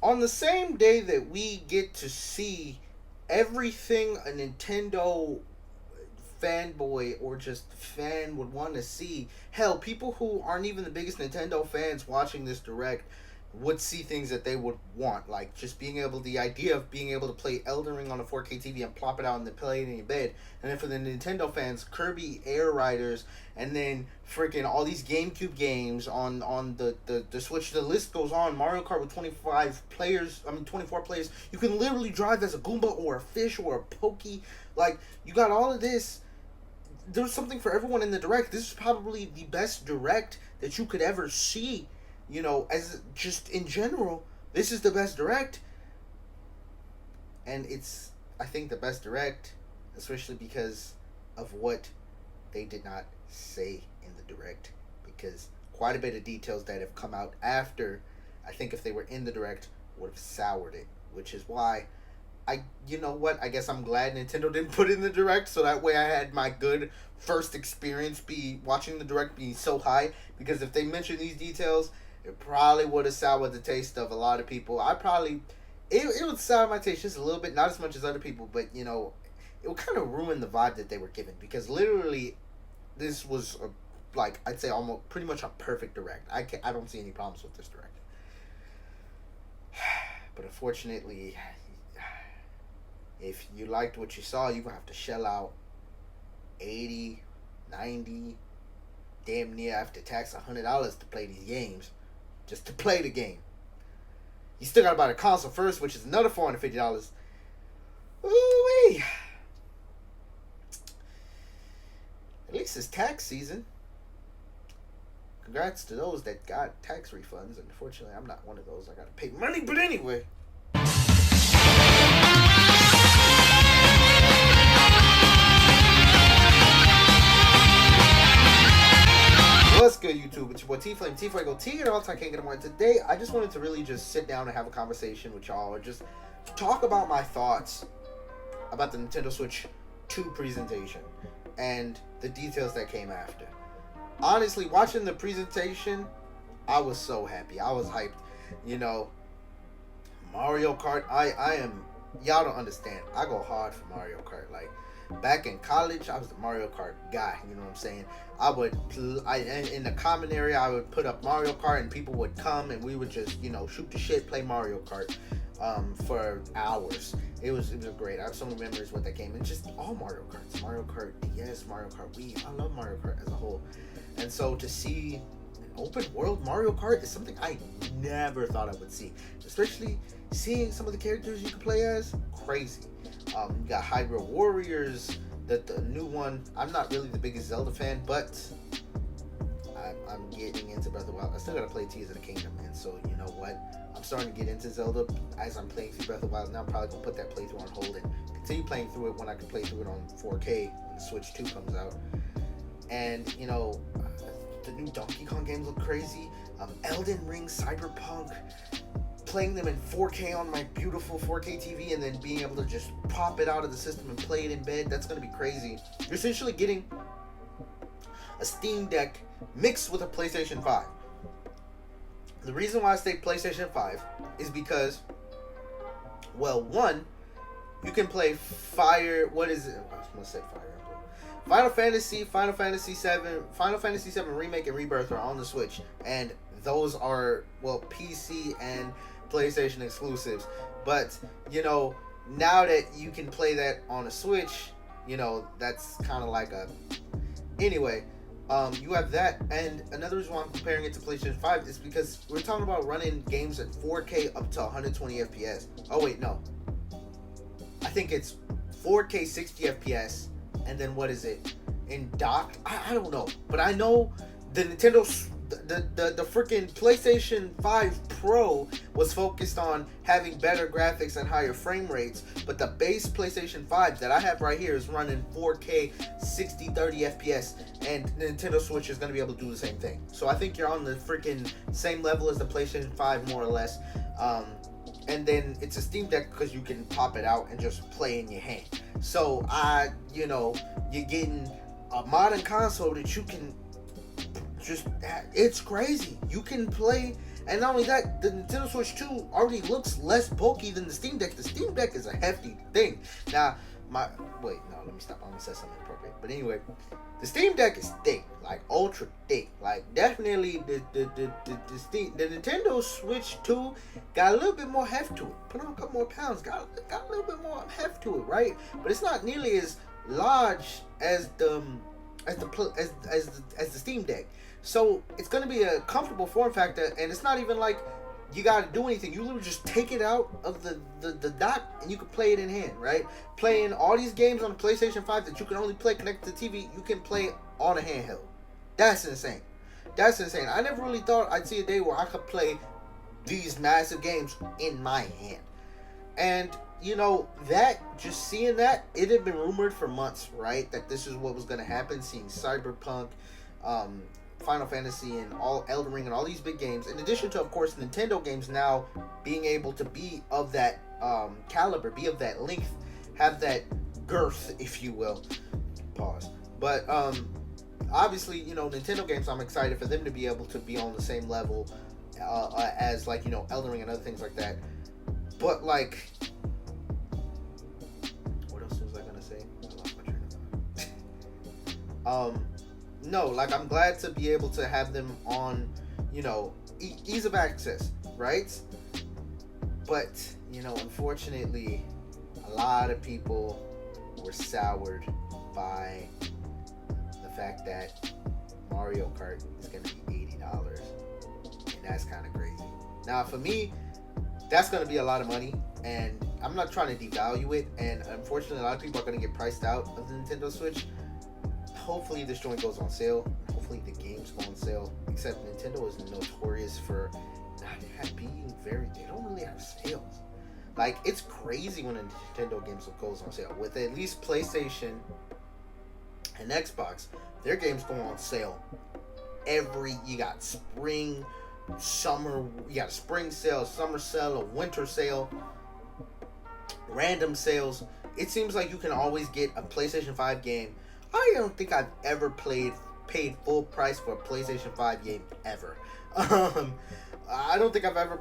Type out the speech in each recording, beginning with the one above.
on the same day that we get to see everything a Nintendo fanboy or just fan would want to see. Hell, people who aren't even the biggest Nintendo fans watching this direct would see things that they would want, like just being able, the idea of being able to play Elden Ring on a 4K TV and plop it out and then play it in your bed. And then for the Nintendo fans, Kirby Air Riders, and then freaking all these GameCube games on the Switch. The list goes on. Mario Kart with 24 players. You can literally drive as a Goomba or a fish or a Pokey. Like, you got all of this. There's something for everyone in the direct. This is probably the best direct that you could ever see. You know, as just in general, this is the best direct. And it's, I think, the best direct, especially because of what they did not say in the direct. Because quite a bit of details that have come out after, I think if they were in the direct, would have soured it. Which is why, you know what, I guess I'm glad Nintendo didn't put it in the direct, so that way I had my good first experience be watching the direct be so high. Because if they mentioned these details, it probably would have soured the taste of a lot of people. It would sour my taste just a little bit, not as much as other people, but, you know, it would kind of ruin the vibe that they were given. Because literally, this was, I'd say almost pretty much a perfect direct. I don't see any problems with this direct. But unfortunately, if you liked what you saw, you're going to have to shell out 80, 90, damn near after tax $100 to play these games. Just to play the game. You still got to buy the console first, which is another $450. Ooh-wee. At least it's tax season. Congrats to those that got tax refunds. Unfortunately, I'm not one of those. I got to pay money, but anyway. What's good, YouTube? It's your boy T-Flame. T-Flame go T and all time can't get more. Today, I just wanted to really just sit down and have a conversation with y'all, or just talk about my thoughts about the Nintendo Switch 2 presentation and the details that came after. Honestly, watching the presentation, I was so happy. I was hyped. You know, Mario Kart, I am, y'all don't understand. I go hard for Mario Kart. Like, back in college, I was the Mario Kart guy. You know what I'm saying? In the common area, I would put up Mario Kart, and people would come, and we would just, you know, shoot the shit, play Mario Kart, for hours. It was great. I have so many memories with that game, and just all Mario Karts, Mario Kart DS, Mario Kart Wii. I love Mario Kart as a whole, and so to see an open world Mario Kart is something I never thought I would see. Especially seeing some of the characters you can play as, crazy. You got Hyrule Warriors, the new one. I'm not really the biggest Zelda fan, but I'm getting into Breath of the Wild. I still gotta play Tears of the Kingdom, and so you know what? I'm starting to get into Zelda as I'm playing through Breath of the Wild. Now I'm probably gonna put that playthrough on hold and continue playing through it when I can play through it on 4K when the Switch 2 comes out. And you know, the new Donkey Kong games look crazy. Elden Ring, Cyberpunk. Playing them in 4K on my beautiful 4K TV and then being able to just pop it out of the system and play it in bed, that's going to be crazy. You're essentially getting a Steam Deck mixed with a PlayStation 5. The reason why I say PlayStation 5 is because, well, one, you can play what is it? I was going to say Fire Emblem. Final Fantasy 7 Remake and Rebirth are on the Switch, and those are, well, PC and PlayStation exclusives. But, you know, now that you can play that on a Switch, you know, that's kind of like a... Anyway, you have that, and another reason why I'm comparing it to PlayStation 5 is because we're talking about running games at 4K up to 120 FPS. Oh, wait, no. I think it's 4K 60 FPS, and then what is it? In dock? I don't know. But I know the Nintendo... The freaking PlayStation 5 Pro was focused on having better graphics and higher frame rates, but the base PlayStation 5 that I have right here is running 4K 30 FPS, and Nintendo Switch is going to be able to do the same thing. So I think you're on the freaking same level as the PlayStation 5, more or less. And then it's a Steam Deck because you can pop it out and just play in your hand. So you know, you're getting a modern console that you can just, it's crazy. You can play And not only that, the Nintendo Switch 2 already looks less bulky than the Steam Deck. The Steam Deck is a hefty thing. Now, let me stop. I'm gonna say something inappropriate. But anyway, the Steam Deck is thick, like ultra thick. Like definitely the Nintendo Switch 2 got a little bit more heft to it. Put on a couple more pounds, got a little bit more heft to it, right? But it's not nearly as large as the Steam Deck. So it's gonna be a comfortable form factor, and it's not even like you gotta do anything. You literally just take it out of the dock and you can play it in hand, right? Playing all these games on the PlayStation 5 that you can only play connected to TV, you can play on a handheld. That's insane. That's insane. I never really thought I'd see a day where I could play these massive games in my hand. And you know, just seeing that, it had been rumored for months, right? That this is what was gonna happen, seeing Cyberpunk, Final Fantasy, and all Elden Ring, and all these big games, in addition to, of course, Nintendo games now being able to be of that caliber, be of that length, have that girth, if you will. Pause. But obviously, you know, Nintendo games, I'm excited for them to be able to be on the same level as, like, you know, Elden Ring and other things like that. But, like, what else was I gonna say? I lost my train of thought. No, like, I'm glad to be able to have them on, you know, ease of access, right? But, you know, unfortunately, a lot of people were soured by the fact that Mario Kart is going to be $80. And that's kind of crazy. Now, for me, that's going to be a lot of money. And I'm not trying to devalue it. And unfortunately, a lot of people are going to get priced out of the Nintendo Switch. Hopefully this joint goes on sale. Hopefully the games go on sale. Except Nintendo is notorious for not being they don't really have sales. Like, it's crazy when a Nintendo game goes on sale. With at least PlayStation and Xbox, their games go on sale you got spring, summer, you got a spring sale, summer sale, a winter sale, random sales. It seems like you can always get a PlayStation 5 game. I don't think I've ever paid full price for a PlayStation 5 game ever. I don't think I've ever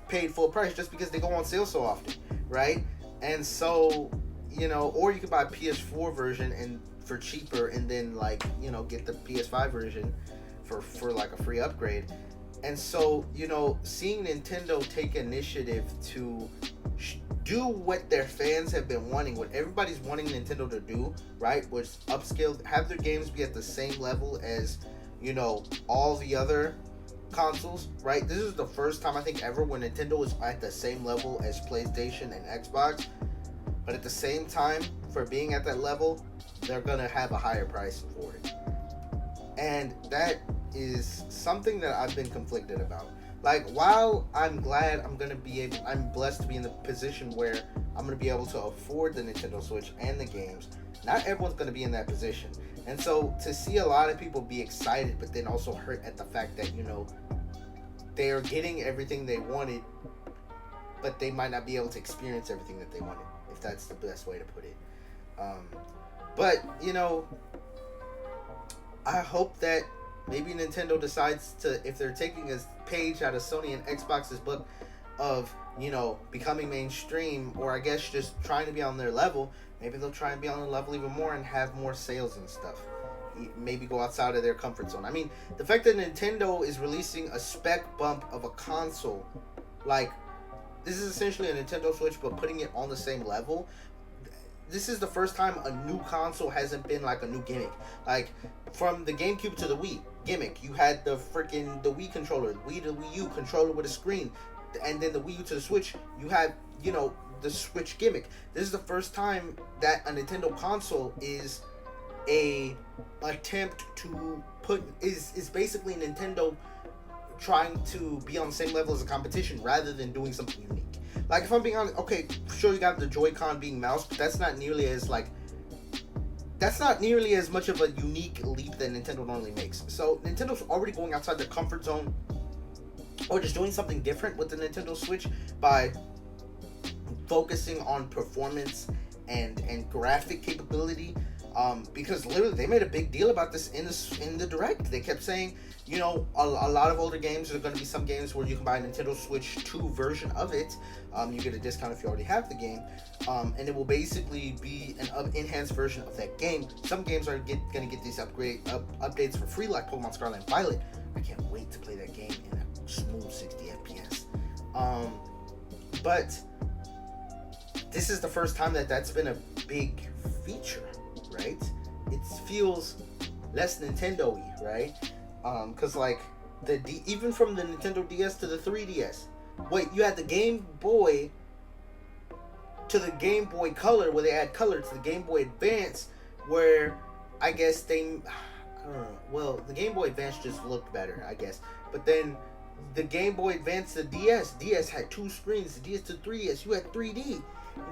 paid full price just because they go on sale so often, right? And so, you know, or you could buy a PS4 version and for cheaper, and then, like, you know, get the PS5 version for like a free upgrade. And so, you know, seeing Nintendo take initiative to do what their fans have been wanting, what everybody's wanting Nintendo to do, right? Which upscale, have their games be at the same level as, you know, all the other consoles, right? This is the first time I think ever when Nintendo is at the same level as PlayStation and Xbox, but at the same time, for being at that level, they're gonna have a higher price for it. And that is something that I've been conflicted about. Like, while I'm glad I'm blessed to be in the position where I'm going to be able to afford the Nintendo Switch and the games, not everyone's going to be in that position. And so to see a lot of people be excited, but then also hurt at the fact that, you know, they are getting everything they wanted, but they might not be able to experience everything that they wanted, if that's the best way to put it. But, you know, I hope that maybe Nintendo decides to, if they're taking a page out of Sony and Xbox's book of, you know, becoming mainstream, or I guess just trying to be on their level, maybe they'll try and be on the level even more and have more sales and stuff. Maybe go outside of their comfort zone. I mean, the fact that Nintendo is releasing a spec bump of a console, like, this is essentially a Nintendo Switch, but putting it on the same level. This is the first time a new console hasn't been like a new gimmick. Like, from the GameCube to the Wii gimmick, you had the Wii controller, the Wii to Wii U controller with a screen, and then the Wii U to the Switch, you had, you know, the Switch gimmick. This is the first time that a Nintendo console is a attempt to is basically Nintendo trying to be on the same level as a competition rather than doing something unique. Like, if I'm being honest, okay, sure, you got the Joy-Con being mouse, but that's not nearly as much of a unique leap that Nintendo normally makes. So Nintendo's already going outside their comfort zone, or just doing something different with the Nintendo Switch by focusing on performance and graphic capability. Because literally they made a big deal about this in the direct. They kept saying, you know, a lot of older games, there's going to be some games where you can buy a Nintendo Switch 2 version of it. You get a discount if you already have the game, and it will basically be an enhanced version of that game. Some games are going to get these updates for free, like Pokemon Scarlet and Violet. I can't wait to play that game in a smooth 60 FPS. But this is the first time that's been a big feature, right? It feels less Nintendo-y, right? Because like even from the Nintendo DS to the 3DS, wait, you had the Game Boy to the Game Boy Color, where they add color, to the Game Boy Advance, where I guess I don't know. Well, the Game Boy Advance just looked better, I guess. But then the Game Boy Advance to DS had 2 screens. The DS to 3DS, you had 3D. You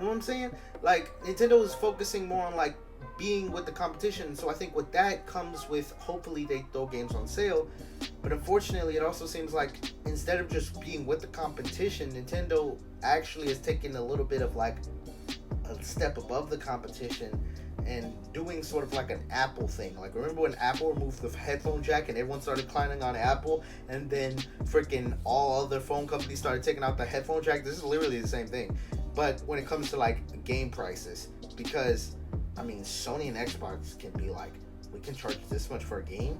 know what I'm saying? Like, Nintendo is focusing more on like being with the competition. So I think with that comes with, hopefully they throw games on sale. But unfortunately, it also seems like instead of just being with the competition, Nintendo actually is taking a little bit of like a step above the competition and doing sort of like an Apple thing. Like, remember when Apple removed the headphone jack and everyone started climbing on Apple, and then freaking all other phone companies started taking out the headphone jack? This is literally the same thing, but when it comes to like game prices, because I mean, Sony and Xbox can be like, we can charge this much for a game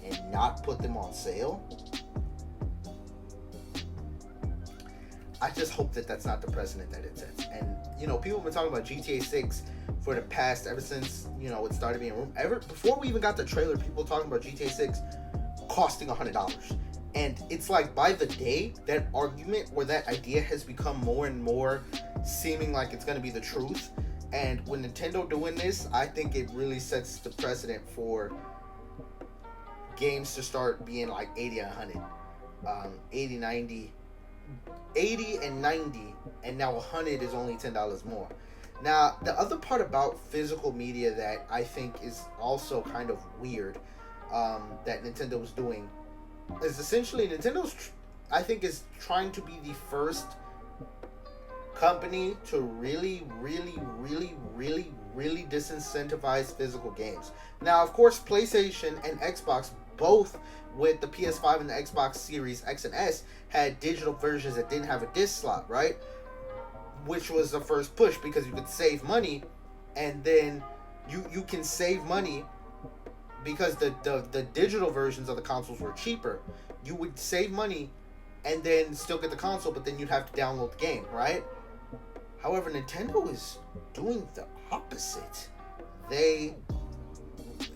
and not put them on sale. I just hope that that's not the precedent that it sets. And, you know, people have been talking about GTA 6 for the past, ever since, you know, it started being rumored. Before we even got the trailer, people talking about GTA 6 costing $100. And it's like, by the day, that argument or that idea has become more and more seeming like it's going to be the truth. And with Nintendo doing this, I think it really sets the precedent for games to start being like 80 and 100. 80, 90... 80 and 90, and now 100 is only $10 more. Now, the other part about physical media that I think is also kind of weird, that Nintendo is doing, is essentially Nintendo's, I think, is trying to be the first company to really disincentivize physical games. Now, of course, PlayStation and Xbox, both with the PS5 and the Xbox Series X and S, had digital versions that didn't have a disc slot, right? Which was the first push, because you could save money, and then you can save money because the digital versions of the consoles were cheaper. You would save money and then still get the console, but then you'd have to download the game, right? However, Nintendo is doing the opposite. They,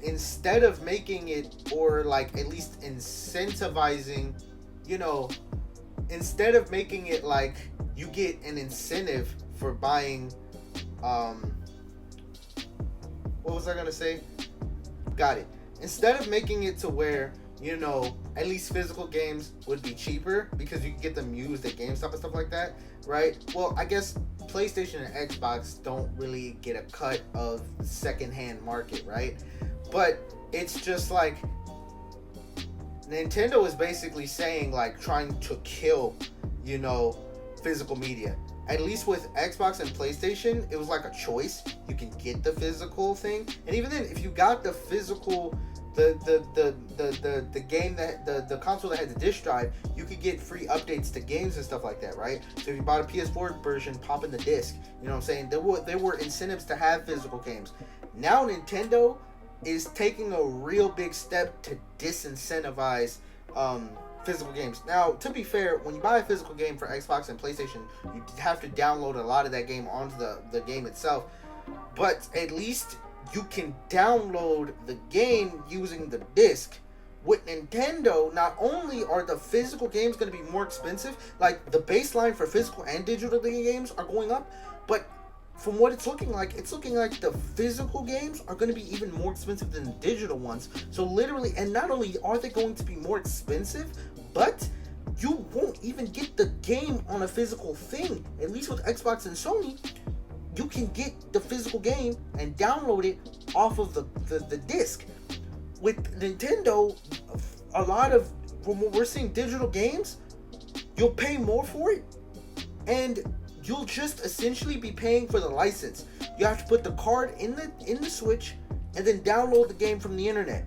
instead of making it, or like at least incentivizing, you know, instead of making it like you get an incentive for buying, what was I gonna say? Got it. Instead of making it to where, you know, at least physical games would be cheaper because you can get them used at GameStop and stuff like that, right? Well, I guess PlayStation and Xbox don't really get a cut of the secondhand market, right? But it's just like Nintendo is basically saying, like, trying to kill, you know, physical media. At least with Xbox and PlayStation, it was like a choice. You can get the physical thing, and even then, if you got the physical, the game that the console that had the disc drive, you could get free updates to games and stuff like that, right? So if you bought a PS4 version, pop in the disc. You know what I'm saying? There were incentives to have physical games. Now Nintendo is taking a real big step to disincentivize physical games. Now, to be fair, when you buy a physical game for Xbox and PlayStation, you have to download a lot of that game onto the game itself. But at least you can download the game using the disc. With Nintendo, not only are the physical games going to be more expensive, like the baseline for physical and digital games are going up, but from what it's looking like the physical games are going to be even more expensive than the digital ones. So literally, and not only are they going to be more expensive, but you won't even get the game on a physical thing. At least with Xbox and Sony, you can get the physical game and download it off of the disc. With Nintendo, a lot of, when we're seeing digital games, you'll pay more for it, and you'll just essentially be paying for the license. You have to put the card in the Switch, and then download the game from the internet.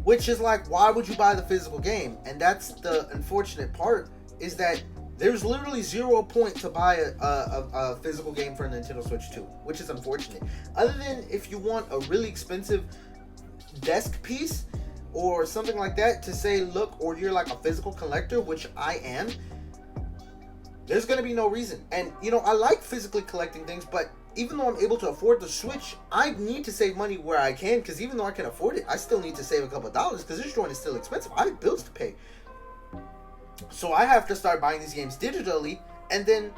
Which is like, why would you buy the physical game? And that's the unfortunate part, is that there's literally 0 point to buy a physical game for a Nintendo Switch 2, which is unfortunate. Other than if you want a really expensive desk piece or something like that to say, look, or you're like a physical collector, which I am, there's going to be no reason. And, you know, I like physically collecting things, but even though I'm able to afford the Switch, I need to save money where I can, because even though I can afford it, I still need to save a couple of dollars, because this joint is still expensive. I have bills to pay. So I have to start buying these games digitally, and then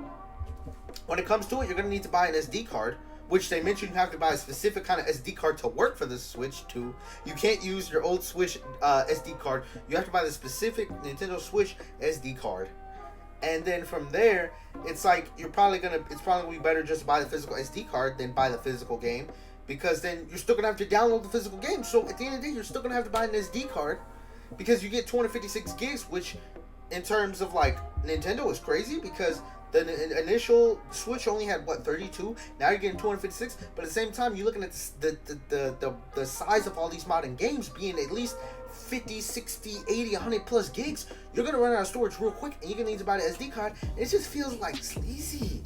when it comes to it, you're going to need to buy an SD card, which they mentioned you have to buy a specific kind of SD card to work for the Switch 2. You can't use your old Switch SD card. You have to buy the specific Nintendo Switch SD card. And then from there, it's like it's probably gonna be better just to buy the physical SD card than buy the physical game, because then you're still gonna have to download the physical game. So at the end of the day, you're still gonna have to buy an SD card, because you get 256 gigs, which in terms of like Nintendo is crazy, because the initial Switch only had 32. Now you're getting 256, but at the same time, you're looking at the size of all these modern games being at least 50, 60, 80, 100 plus gigs. You're gonna run out of storage real quick, and you're gonna need to buy the SD card. And it just feels like sleazy.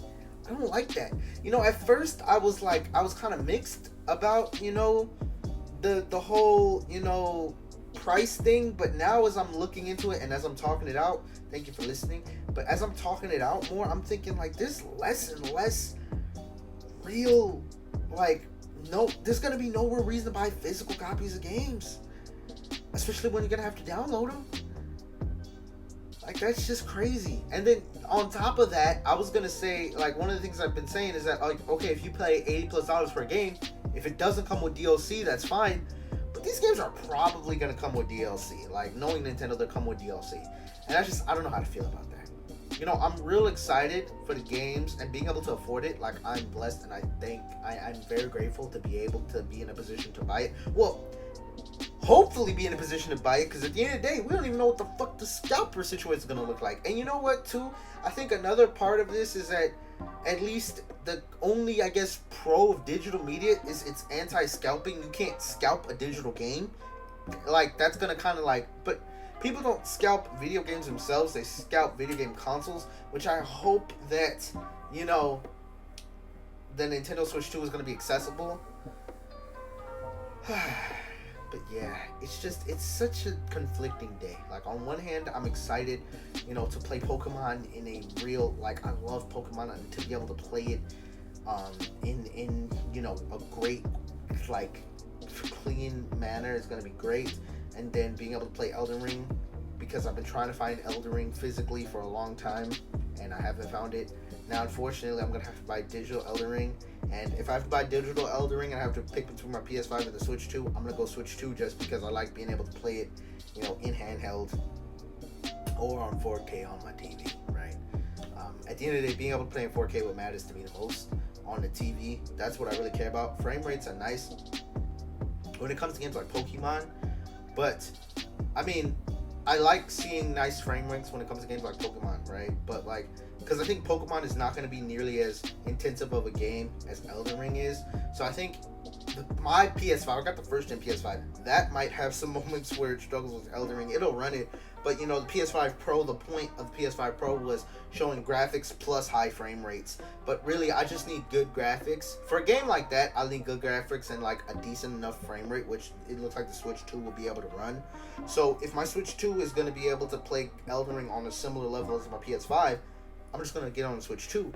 I don't like that. You know, at first I was kind of mixed about, you know, the whole, you know, price thing, but now as I'm looking into it and as I'm talking it out, thank you for listening, but as I'm talking it out more, I'm thinking like there's less and less real, like, no, there's gonna be no real reason to buy physical copies of games, especially when you're gonna have to download them. Like, that's just crazy. And then on top of that, I was gonna say, like, one of the things I've been saying is that, like, okay, if you pay $80+ for a game, if it doesn't come with DLC, that's fine. But these games are probably gonna come with DLC. Like, knowing Nintendo, they'll come with DLC. And I don't know how to feel about that. You know, I'm real excited for the games and being able to afford it. Like, I'm blessed, and I think I'm very grateful to be able to be in a position to buy it. Well, hopefully be in a position to buy it, because at the end of the day, we don't even know what the fuck the scalper situation is going to look like. And you know what, too? I think another part of this is that at least the only, I guess, pro of digital media is it's anti-scalping. You can't scalp a digital game. Like, that's going to kind of like... But people don't scalp video games themselves. They scalp video game consoles, which I hope that, you know, the Nintendo Switch 2 is going to be accessible. But yeah, it's such a conflicting day. Like, on one hand, I'm excited, you know, to play Pokemon in a real, like, I love Pokemon, and to be able to play it in you know, a great, like, clean manner is going to be great. And then being able to play Elden Ring, because I've been trying to find Elden Ring physically for a long time, and I haven't found it. Now, unfortunately, I'm going to have to buy digital Elden Ring. And if I have to buy digital Elden Ring and I have to pick between my PS5 and the Switch 2, I'm going to go Switch 2 just because I like being able to play it, you know, in handheld or on 4K on my TV, right? At the end of the day, being able to play in 4K what matters to me the most on the TV. That's what I really care about. Frame rates are nice when it comes to games like Pokemon, but, I mean, I like seeing nice frame rates when it comes to games like Pokemon, right? But, like, because I think Pokemon is not going to be nearly as intensive of a game as Elden Ring is. So I think my PS5, I got the first gen PS5, that might have some moments where it struggles with Elden Ring. It'll run it, but, you know, the PS5 Pro, the point of the PS5 Pro was showing graphics plus high frame rates. But really, I just need good graphics. For a game like that, I need good graphics and, like, a decent enough frame rate, which it looks like the Switch 2 will be able to run. So if my Switch 2 is going to be able to play Elden Ring on a similar level as my PS5, I'm just going to get on the Switch 2.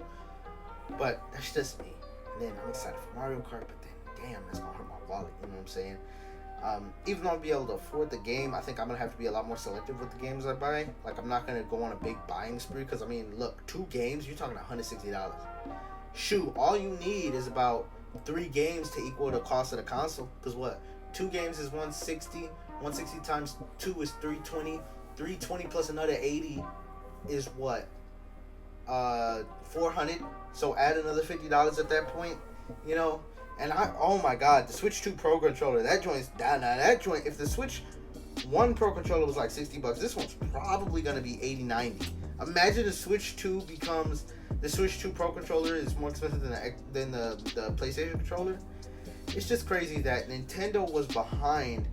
But that's just me. And then I'm excited for Mario Kart, but then, damn, that's going to hurt my wallet, you know what I'm saying? Even though I'll be able to afford the game, I think I'm going to have to be a lot more selective with the games I buy. Like, I'm not going to go on a big buying spree, because, I mean, look, 2 games, you're talking $160. Shoot, all you need is about 3 games to equal the cost of the console. Because what? 2 games is 160. 160 times 2 is 320. 320 plus another 80 is what? 400. So add another $50 at that point, you know. And oh my god, the Switch 2 Pro controller, that joint's down. Now that joint, if the Switch 1 Pro controller was like $60, this one's probably gonna be $80-$90. Imagine the Switch 2 Pro controller is more expensive than the PlayStation controller. it's just crazy that Nintendo was behind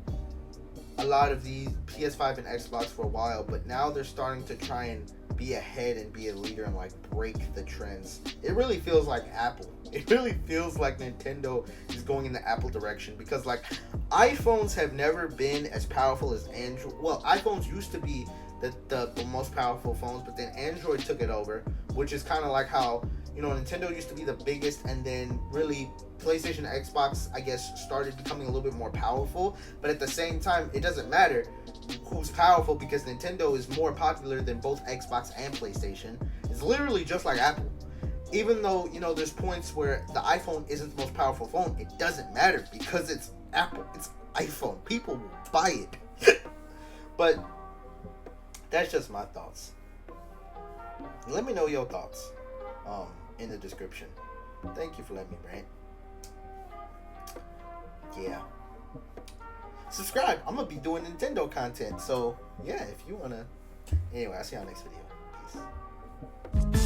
a lot of these PS5 and Xbox for a while, but now they're starting to try and be ahead and be a leader and like break the trends. It really feels like Apple. It really feels like Nintendo is going in the Apple direction, because like iPhones have never been as powerful as Android. Well, iPhones used to be the most powerful phones, but then Android took it over, which is kind of like how, you know, Nintendo used to be the biggest, and then really PlayStation, Xbox, I guess, started becoming a little bit more powerful. But at the same time, it doesn't matter who's powerful, because Nintendo is more popular than both Xbox and PlayStation. It's literally just like Apple. Even though, you know, there's points where the iPhone isn't the most powerful phone, it doesn't matter because it's Apple. It's iPhone. People will buy it. But that's just my thoughts. Let me know your thoughts in the description. Thank you for letting me rant. Yeah. Subscribe. I'm going to be doing Nintendo content. So, yeah, if you want to. Anyway, I'll see you on the next video. Peace.